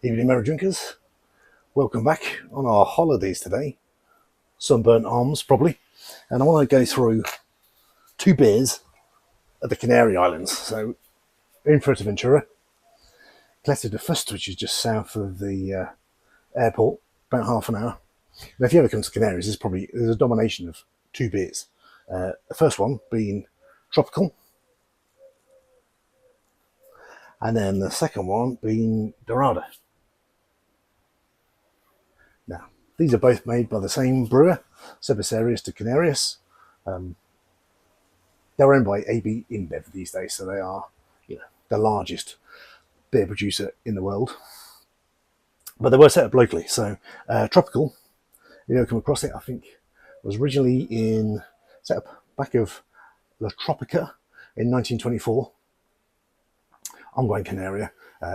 Evening, merry drinkers. Welcome back on our holidays today. Sunburnt arms, probably. And I want to go through two beers at the Canary Islands. So, in Fuerteventura, Caleta de Fuste, which is just south of the airport, about half an hour. And if you ever come to Canaries, there's a domination of two beers. The first one being tropical, and then the second one being Dorada. Now, these are both made by the same brewer, Cervecera de Canarias. They're owned by ABInBev these days, so they are, the largest beer producer in the world. But they were set up locally. So, Tropical, come across it, I think, was originally set up back of La Tropica in 1924 on Gran Canaria,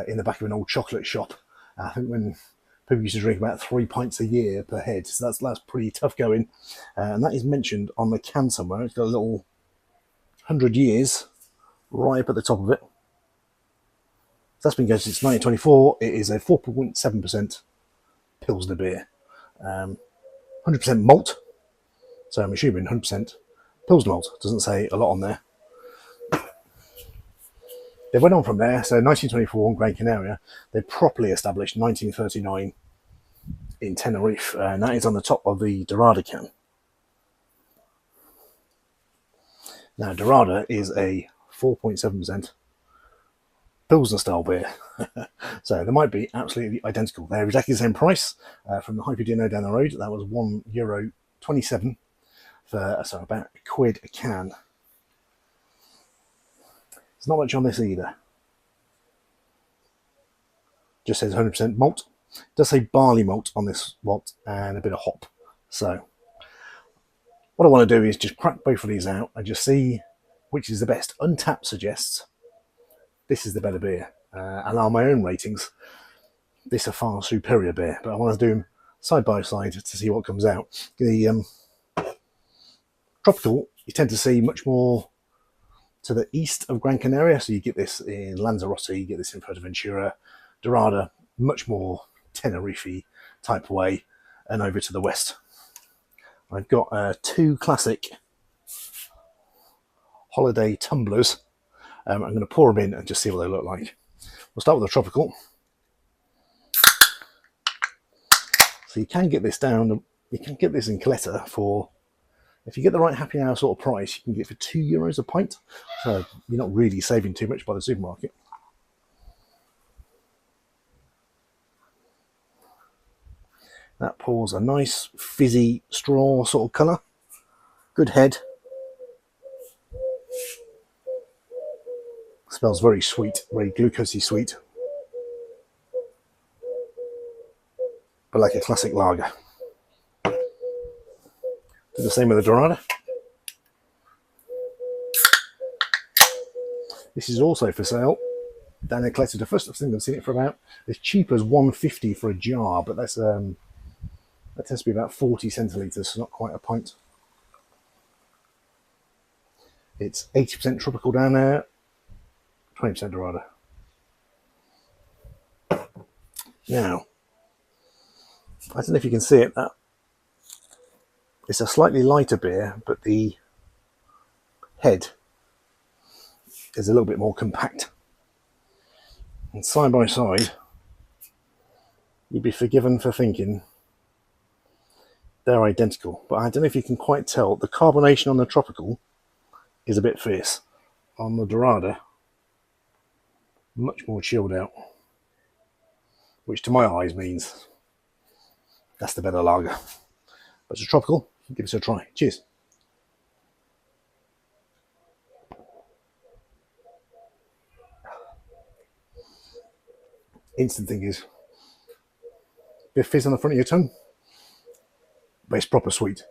in the back of an old chocolate shop. I think when people used to drink about 3 pints a year per head, so that's pretty tough going. And that is mentioned on the can somewhere. It's got a little 100 years right up at the top of it. So that's been going since 1924. It is a 4.7% pilsner beer, 100% malt. So I'm assuming 100% pilsner malt. Doesn't say a lot on there. They went on from there. So 1924 on Gran Canaria, they properly established 1939 in Tenerife, and that is on the top of the Dorada can. Now, Dorada is a 4.7% Pilsner style beer. So they might be absolutely identical. They're exactly the same price. From the Hyperdino down the road, that was €1.27 for about £1 a can. There's not much on this either. Just says 100% malt. It does say barley malt on this lot and a bit of hop. So what I want to do is just crack both of these out and just see which is the best. Untapped suggests this is the better beer. And on my own ratings, this is a far superior beer. But I want to do them side by side to see what comes out. The Tropical, you tend to see much more to the east of Gran Canaria. So you get this in Lanzarote, you get this in Fuerteventura. Dorada, much more Tenerife type way, and over to the west. I've got two classic holiday tumblers. I'm going to pour them in and just see what they look like. We'll start with the Tropical. So you can get this down, you can get this in Caleta for, if you get the right happy hour sort of price, you can get it for €2 a pint. So you're not really saving too much by the supermarket. That pours a nice fizzy straw sort of colour. Good head. Smells very sweet, very glucosey sweet. But like a classic lager. Do the same with the Dorada. This is also for sale down in Caleta de Fuste. I think I've seen it for about as cheap as $1.50 for a jar, but that tends to be about 40 centilitres, so not quite a pint. It's 80% Tropical down there, 20% Dorada. Now, I don't know if you can see it, that it's a slightly lighter beer, but the head is a little bit more compact. And side by side, you'd be forgiven for thinking they're identical. But I don't know if you can quite tell, the carbonation on the Tropical is a bit fierce. On the Dorada, much more chilled out. Which to my eyes means that's the better lager. But it's a Tropical, give it a try. Cheers. Instant thing is, bit of fizz on the front of your tongue, but it's proper sweet.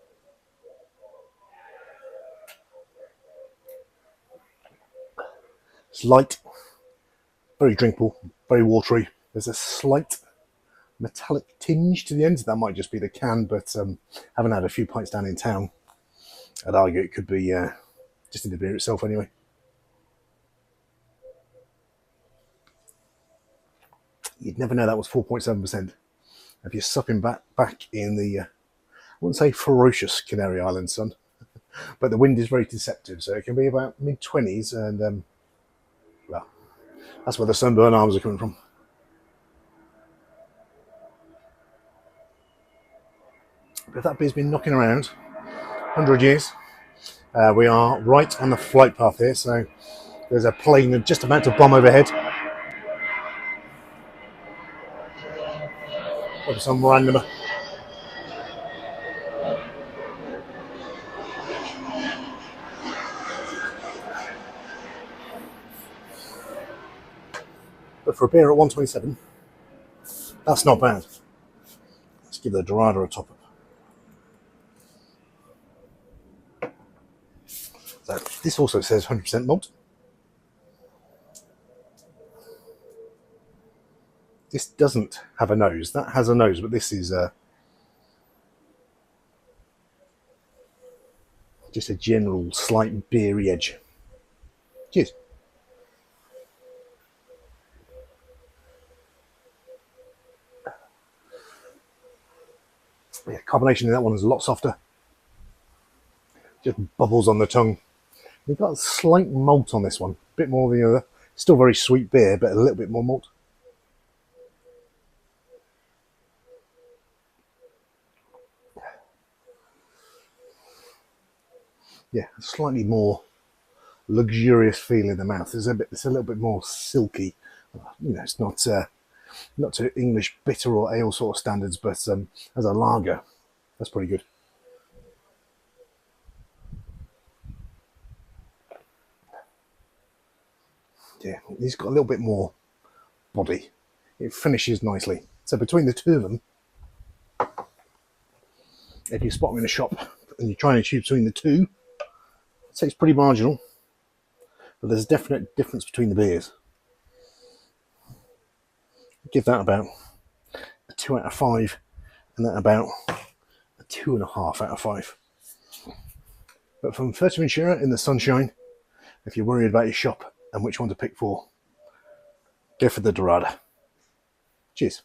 It's light, very drinkable, very watery. There's a slight metallic tinge to the end. That might just be the can, but having had a few pints down in town, I'd argue it could be just in the beer itself anyway. You'd never know that was 4.7%. If you're supping back in the, I wouldn't say ferocious Canary Islands sun, but the wind is very deceptive, so it can be about mid-20s, and well, that's where the sunburn arms are coming from. But that beer's been knocking around 100 years. We are right on the flight path here, so there's a plane just about to bomb overhead. Or some random. But for a beer at 127, that's not bad. Let's give the Dorada a top up. So this also says 100% malt. This doesn't have a nose. That has a nose, but this is just a general slight beery edge. Cheers. Yeah, carbonation in that one is a lot softer. Just bubbles on the tongue. We've got a slight malt on this one, a bit more than the other. Still very sweet beer, but a little bit more malt. Yeah, slightly more luxurious feel in the mouth. It's a little bit more silky. You know, it's not to English bitter or ale sort of standards, but as a lager, that's pretty good. Yeah, he's got a little bit more body. It finishes nicely. So between the two of them, if you spot them in a shop and you're trying to choose between the two, I'd say it's pretty marginal, but there's a definite difference between the beers. Give that about a 2 out of 5, and that about a 2.5 out of 5. But from Fuerteventura in the sunshine, if you're worried about your shop and which one to pick for, go for the Dorada. Cheers.